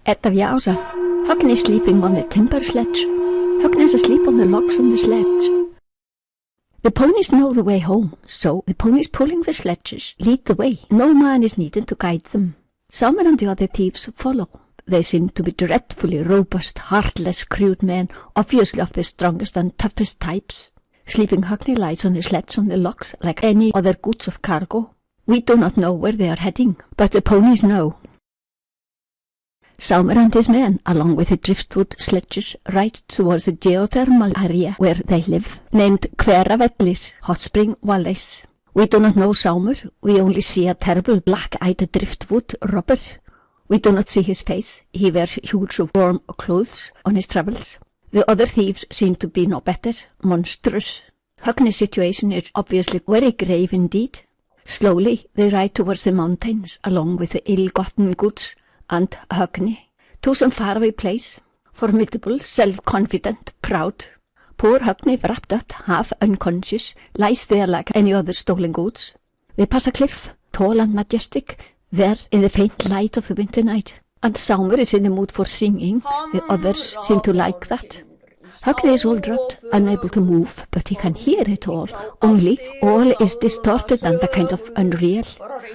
Edda Vjausa. Högni is sleeping on the timber sledge. Högni is asleep on the logs on the sledge. The ponies know the way home, so the ponies pulling the sledges lead the way. No man is needed to guide them. Sámur and the other thieves follow. They seem to be dreadfully robust, heartless, crude men, obviously of the strongest and toughest types. Sleeping Högni lies on the sledge on the logs like any other goods of cargo. We do not know where they are heading, but the ponies know. Sámur and his men, along with the driftwood sledges, ride towards the geothermal area where they live, named Hveravellir, hot spring valleys. We do not know Sámur, we only see a terrible black-eyed driftwood robber. We do not see his face, he wears huge warm clothes on his travels. The other thieves seem to be no better, monstrous. Högni's situation is obviously very grave indeed. Slowly they ride towards the mountains, along with the ill-gotten goods, and Högni, to some faraway place, formidable, self-confident, proud. Poor Högni, wrapped up, half unconscious, lies there like any other stolen goods. They pass a cliff, tall and majestic, there in the faint light of the winter night. And Sámur is in the mood for singing. The others seem to like that. Högni is all drugged, unable to move, but he can hear it all, only all is distorted and a kind of unreal.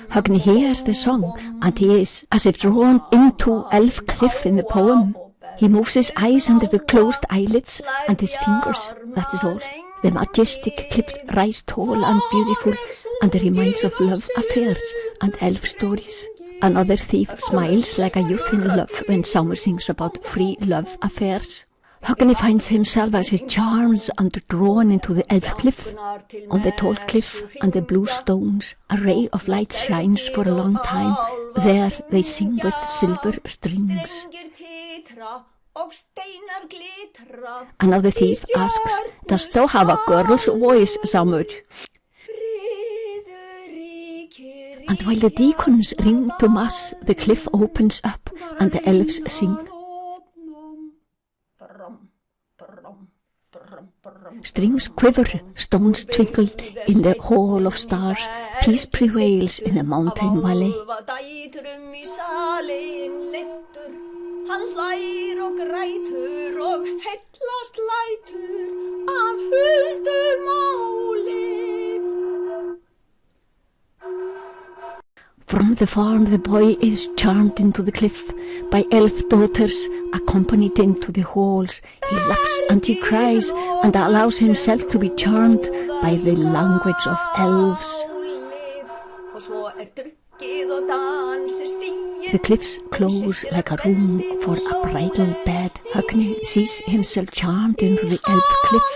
Högni hears the song, and he is as if drawn into elf cliff in the poem. He moves his eyes under the closed eyelids and his fingers, that is all. The majestic cliff rise tall and beautiful, and reminds of love affairs and elf stories. Another thief smiles like a youth in love when Sámur sings about free love affairs. Högni finds himself as his charms and drawn into the elf cliff. On the tall cliff and the blue stones, a ray of light shines for a long time. There they sing with silver strings. Another thief asks, "Dost thou have a girl's voice, Sámur?" And while the deacons ring to mass, the cliff opens up and the elves sing. Strings quiver, stones twinkle in the hall of stars, peace prevails in the mountain valley. Hann hlær og grætur og heillast lætur af huldu máli. From the farm the boy is charmed into the cliff by elf daughters, accompanied into the halls. He laughs and he cries and allows himself to be charmed by the language of elves. The cliffs close like a room for a bridal bed. Högni sees himself charmed into the elf cliff.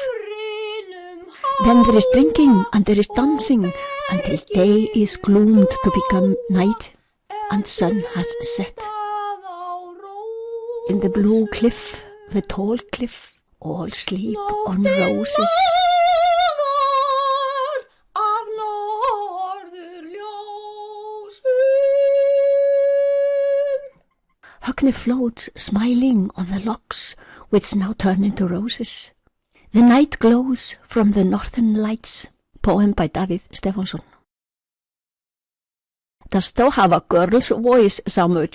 Then there is drinking and there is dancing until day is gloomed to become night and sun has set. In the blue cliff, the tall cliff, all sleep on roses. Högni floats, smiling on the logs, which now turn into roses. The night glows from the northern lights. Poem by Davíð Stefánsson. Dost thou have a girl's voice, Sámur?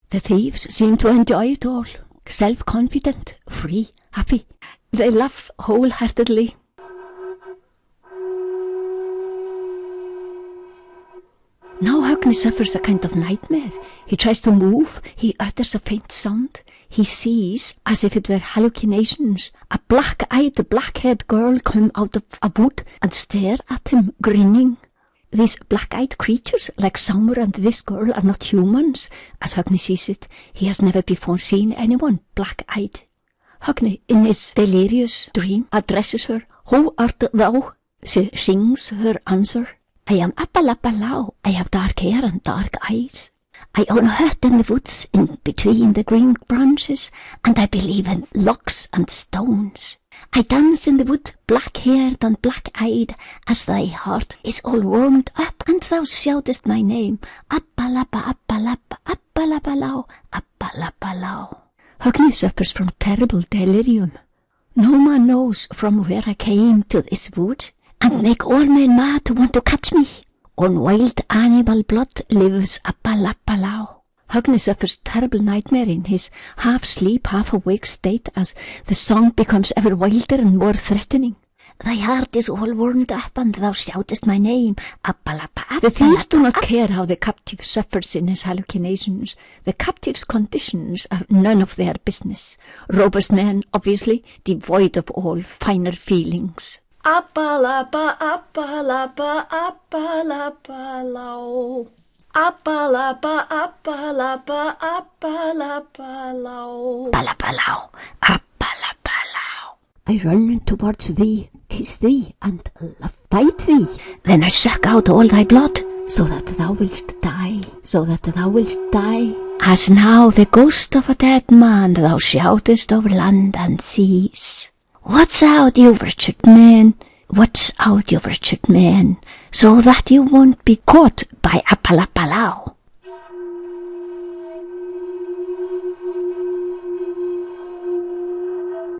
The thieves seem to enjoy it all, self-confident, free, happy. They laugh wholeheartedly. Now Högni suffers a kind of nightmare. He tries to move, he utters a faint sound. He sees, as if it were hallucinations, a black-eyed, black-haired girl come out of a wood and stare at him, grinning. These black-eyed creatures, like Sámur and this girl, are not humans. As Högni sees it, he has never before seen anyone black-eyed. Högni, in his delirious dream, addresses her. "Who art thou?" She sings her answer. "I am Appalappalau. I have dark hair and dark eyes. I own a hut in the woods in between the green branches, and I believe in logs and stones. I dance in the wood, black-haired and black-eyed, as thy heart is all warmed up, and thou shoutest my name, Appalappa, Appalappa, Appalappalau, Appalappalau." Högni suffers from terrible delirium. "No man knows from where I came to this wood, and make all men mad to want to catch me. On wild animal blood lives Appalappalau." Högni suffers terrible nightmare in his half-sleep, half-awake state as the song becomes ever wilder and more threatening. Thy heart is all warmed up, and thou shoutest my name. Appalapa. The thieves do not care how the captive suffers in his hallucinations. The captive's conditions are none of their business. Robust men, obviously, devoid of all finer feelings. Appalapa, appalapa, appalapa, lao. Appalapa, appalapa, appalapa, lao. Appalapa, lao. I run towards thee, kiss thee, and love bite thee. Then I suck out all thy blood, so that thou wilt die, so that thou wilt die. As now the ghost of a dead man thou shoutest over land and seas. What's out, you wretched man? What's out, you wretched man? So that you won't be caught by Appalapalao.